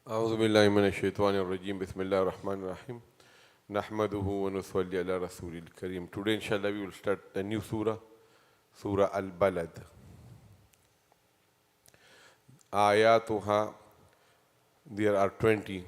أعوذ بالله من الشيطان الرجيم بسم الله الرحمن الرحيم نحمده ونصلي على رسول الكريم. Today inshallah we will start a new surah, Surah Al-Balad. Ayatuha, there are 20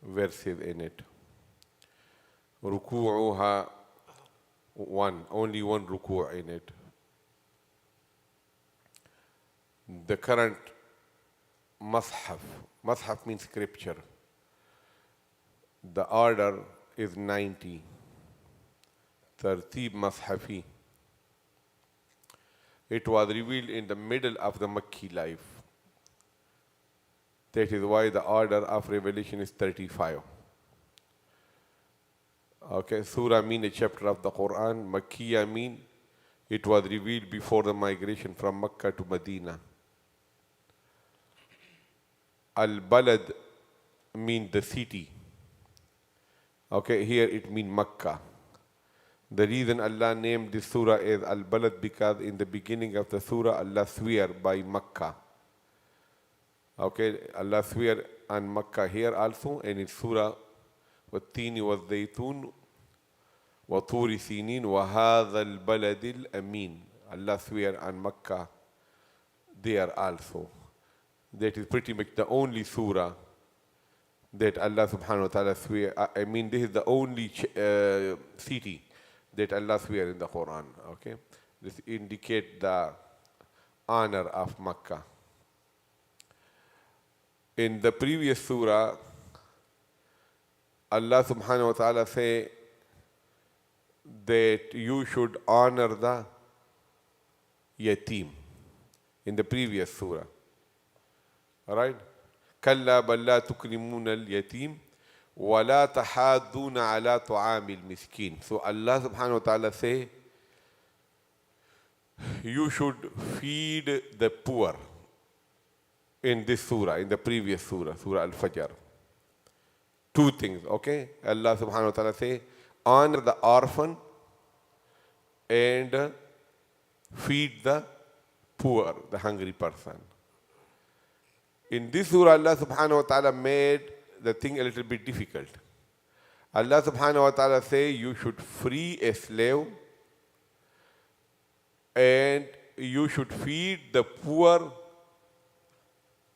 verses in it. Ruku'uha, only one ruku' in it. The current Mashaf means scripture. The order is 90. Tartib Mashafi. It was revealed in the middle of the Makki life. That is why the order of revelation is 35. Okay, Surah means a chapter of the Qur'an. Makkiya means it was revealed before the migration from Makkah to Medina. Al-Balad means the city. Okay, here it means Makkah. The reason Allah named this surah as Al-Balad because in the beginning of the surah Allah swear by Makkah. Okay, Allah swear on Makkah here also, and in surah وَالتِّينِ وَالزَّيْتُونِ وَطُورِ سِينِينَ وَهَذَا الْبَلَدِ الْأَمِينَ. Allah swear on Makkah there also. That is pretty much the only surah that Allah subhanahu wa ta'ala swear. I mean, this is the only city that Allah swear in the Qur'an. Okay, this indicates the honor of Makkah. In the previous surah, Allah subhanahu wa ta'ala say that you should honor the yatim. In the previous surah. Alright? كلا بل لا تكرمون اليتيم ولا تحاضون على طعام المسكين. So Allah subhanahu wa ta'ala say you should feed the poor in this surah, in the previous surah, Surah Al-Fajr. Two things, okay? Allah subhanahu wa ta'ala say honor the orphan and feed the poor, the hungry person. In this surah, Allah subhanahu wa ta'ala made the thing a little bit difficult. Allah subhanahu wa ta'ala say you should free a slave and you should feed the poor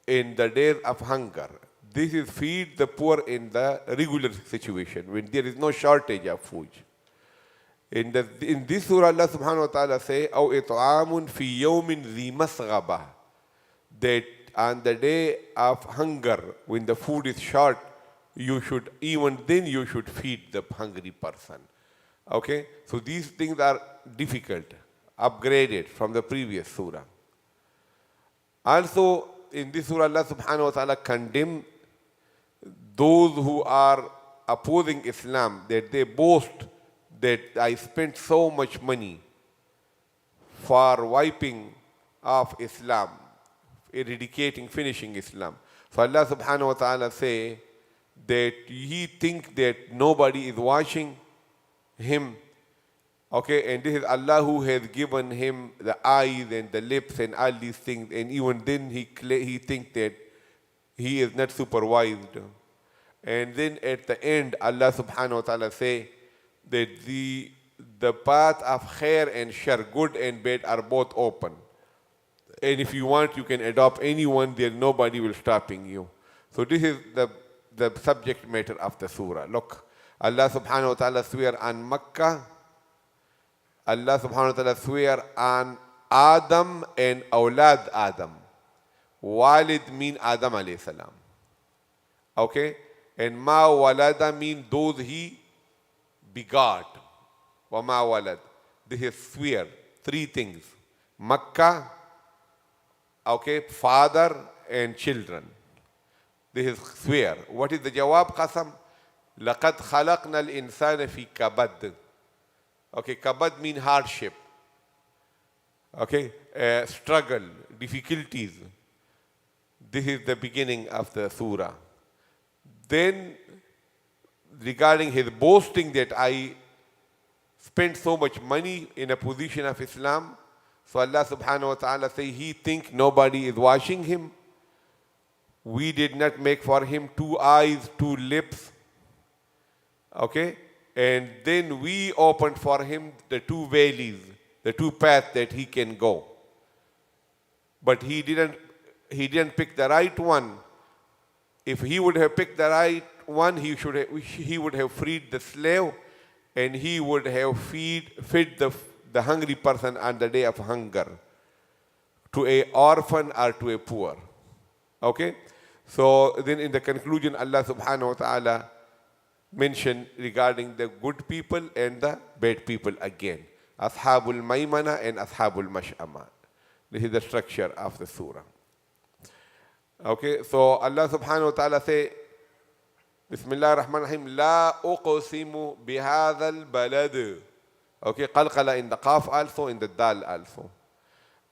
in the days of hunger. This is feed the poor in the regular situation when there is no shortage of food. In this surah, Allah subhanahu wa ta'ala say, أَوْ إِطْعَامٌ فِي يَوْمٍ ذِي مَسْغَبَةٍ. That on the day of hunger, when the food is short, you should feed the hungry person. Okay? So these things are difficult, upgraded from the previous surah. Also, in this surah, Allah subhanahu wa ta'ala condemn those who are opposing Islam, that they boast that I spent so much money for wiping off Islam, eradicating, finishing Islam. So Allah subhanahu wa ta'ala say that he think that nobody is watching him. Okay, and this is Allah who has given him the eyes and the lips and all these things, and even then he think that he is not supervised. And then at the end, Allah subhanahu wa ta'ala say that the path of khair and shar, good and bad, are both open. And if you want, you can adopt anyone, there nobody will stopping you. So this is the subject matter of the surah. Look, Allah subhanahu wa ta'ala swear on Makkah. Allah subhanahu wa ta'ala swear on Adam and Awlad Adam. Walid mean Adam alayhi salam. Okay? And ma walada mean those he begot. Wa ma walad. This is swear. Three things. Makkah, okay, father and children. This is swear. What is the jawab qasam? لَقَدْ خَلَقْنَا الْإِنسَانَ فِي كَبَدٍ. Okay, kabad means hardship. Okay, struggle, difficulties. This is the beginning of the surah. Then, regarding his boasting that I spent so much money in a position of Islam, so Allah subhanahu wa ta'ala say he think nobody is watching him. We did not make for him 2 eyes, 2 lips. Okay? And then we opened for him the 2 valleys, the 2 paths that he can go. But he didn't pick the right one. If he would have picked the right one, he would have freed the slave, and he would have fed the hungry person on the day of hunger, to a orphan or to a poor. Okay? So then in the conclusion, Allah subhanahu wa ta'ala mentioned regarding the good people and the bad people again. Ashabul Maymana and Ashabul Mash'ama. This is the structure of the surah. Okay, so Allah subhanahu wa ta'ala say, Bismillah ar-Rahman ar-Rahim, La uqsimu bihadha al-balad. Okay, qalqala in the qaf also, in the dal also.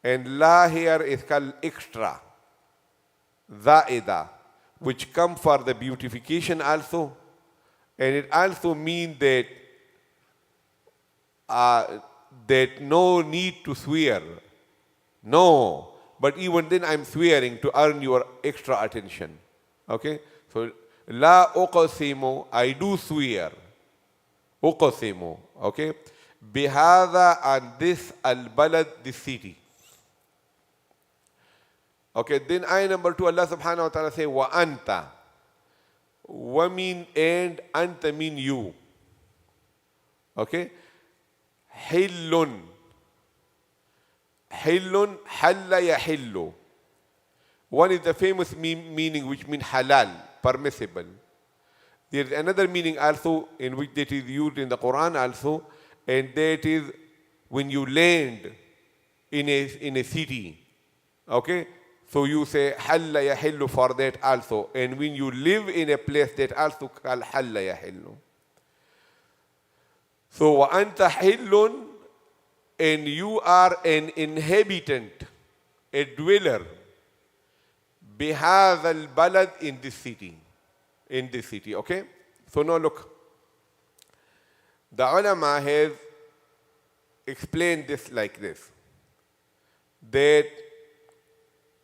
And la here is called extra, za'ida, which come for the beautification also. And it also means that that no need to swear. No, but even then I'm swearing to earn your extra attention. Okay, so la uqsimu, I do swear. Uqsimu, okay, bihadha, and this al-balad, this city. Okay, then ayah number 2, Allah subhanahu wa ta'ala say, wa anta. Wa mean and, anta mean you. Okay, hillun. Hillun, halla yahillu. One is the famous meaning which means halal, permissible. There is another meaning also in which that is used in the Qur'an also, and that is when you land in a city. Okay? So you say halla yahillu for that also. And when you live in a place, that also called halla yahillu. So wa anta hillun, and you are an inhabitant, a dweller, bihadha al-balad, in this city, okay? So now look, the ulama has explained this like this, that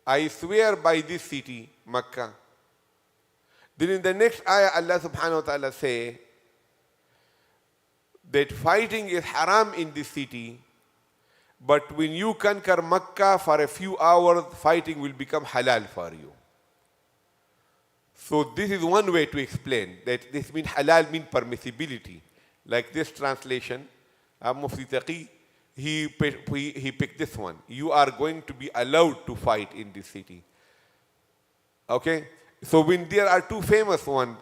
I swear by this city, Makkah. Then in the next ayah, Allah subhanahu wa ta'ala say that fighting is haram in this city, but when you conquer Makkah for a few hours, fighting will become halal for you. So this is one way to explain that this means halal means permissibility. Like this translation, Mufti Taqi, he picked this one. You are going to be allowed to fight in this city. Okay? So when there are 2 famous ones,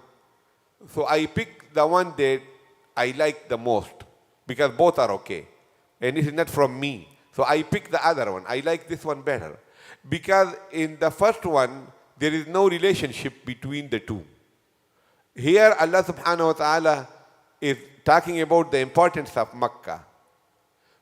so I picked the one that I like the most, because both are okay. And it is not from me. So I picked the other one. I like this one better. Because in the first one, there is no relationship between the 2. Here, Allah subhanahu wa ta'ala is talking about the importance of Makkah.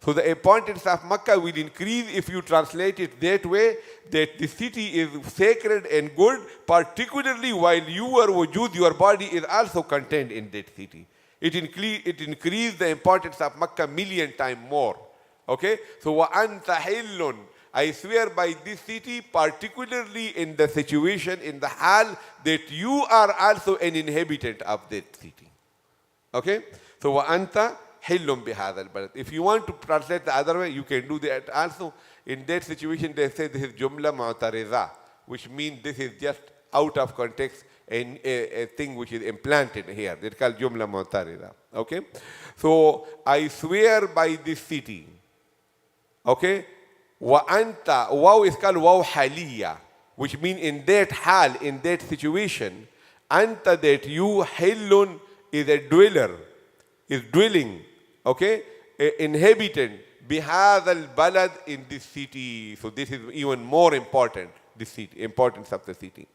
So the importance of Makkah will increase if you translate it that way, that the city is sacred and good, particularly while your wujud, your body, is also contained in that city. It increased the importance of Makkah million times more. Okay? So, wa anta hillun. I swear by this city, particularly in the situation, in the hal, that you are also an inhabitant of that city. Okay? So, wa anta hillun bihadha al-balad. If you want to translate the other way, you can do that also. In that situation, they say this is jumla mu'tariza, which means this is just out of context, and a thing which is implanted here. It's called jumla mu'tarida. Okay? So I swear by this city. Okay? Wa anta, waw is called waw haliya, which means in that hal, in that situation, anta, that you, hillun, is a dweller, is dwelling, okay? A inhabitant, bihadha al-balad, in this city. So this is even more important, this city, importance of the city.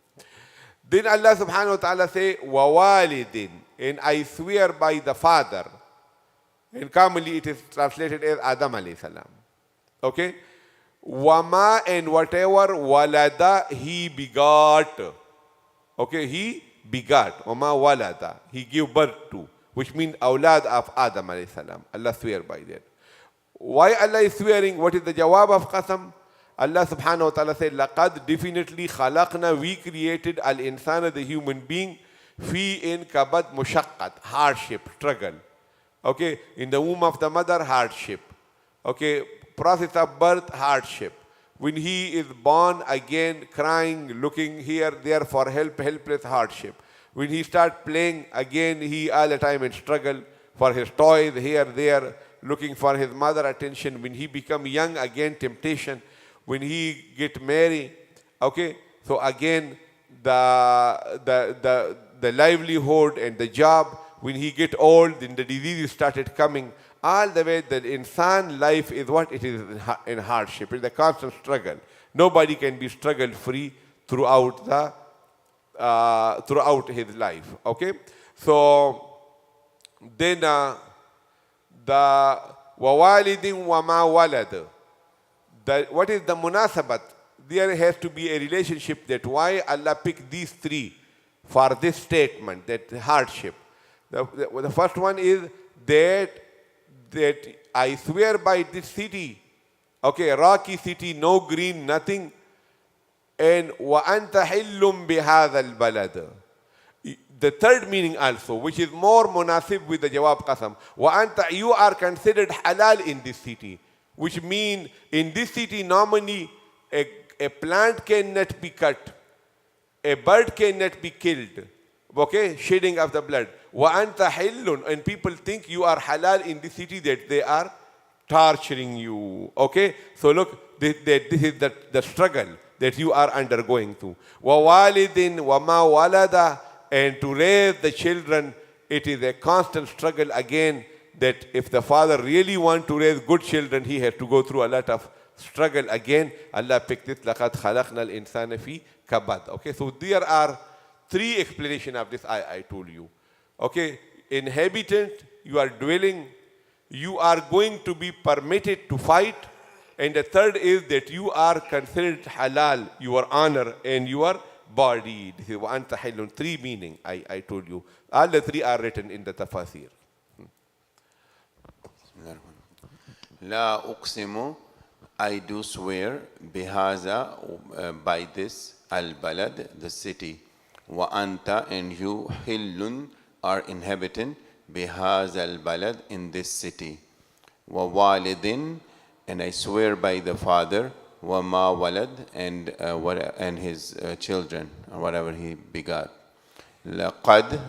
Then Allah subhanahu wa ta'ala say, wa walidin, and I swear by the father. And commonly it is translated as Adam alayhi salam. Okay? Wama, and whatever, walada, he begot. Okay, he begot. Wama walada, he gave birth to, which means awlad of Adam alayhi salam. Allah swear by that. Why Allah is swearing? What is the jawab of qasam? Allah subhanahu wa ta'ala said, لَقَدْ definitely خَلَقْنَا, we created al-insana, the human being, fi in kabad mushaqqat, hardship, struggle. Okay, in the womb of the mother, hardship. Okay, process of birth, hardship. When he is born, again crying, looking here, there for help, helpless, hardship. When he start playing, again he all the time in struggle for his toys, here, there, looking for his mother attention. When he become young, again temptation. When he get married, okay, so again the livelihood and the job. When he get old, then the diseases started coming. All the way, the insan life is what it is in hardship. It's a constant struggle. Nobody can be struggle free throughout his life. Okay, so then the wawalidin wama walad. What is the munasabat? There has to be a relationship. That why Allah picked these three for this statement, that hardship. The first one is that I swear by this city, okay, rocky city, no green, nothing, and wa anta hillum bihadha al-balad. The third meaning also, which is more munasib with the jawab qasam, wa anta, you are considered halal in this city, which means in this city normally a plant cannot be cut, a bird cannot be killed, okay, shedding of the blood. Wa anta hillun, and people think you are halal in the city, that they are torturing you. Okay, so look, this is the struggle that you are undergoing through. Wa walidin wa ma walada, and to raise the children, it is a constant struggle again. That if the father really want to raise good children, he has to go through a lot of struggle again. Allah picked it, لَقَدْ خَلَقْنَا الْإِنسَانَ فِي كَبَدٍ. Okay, so there are three explanations of this I told you. Okay, inhabitant, you are dwelling, you are going to be permitted to fight, and the third is that you are considered halal, your honor and your body. This is وَأَنْتَ حِلٌّ. Three meaning I told you. All the three are written in the Tafseer. La uqsimu, I do swear, bihaza, by this, al-balad, the city, wa anta, and you, hillun, are inhabitant, bihaza al-balad, in this city, wa walidin, and I swear by the father, wa ma walad, and his children, or whatever he begot. Laqad,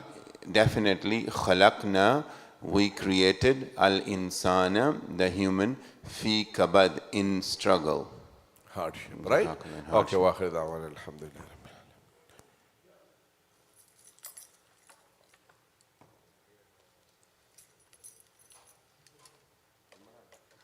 definitely, khalaqna, we created al-insana, the human, fi kabad, in struggle. Hardship, right? Okay, wa akhir da'wana alhamdulillah.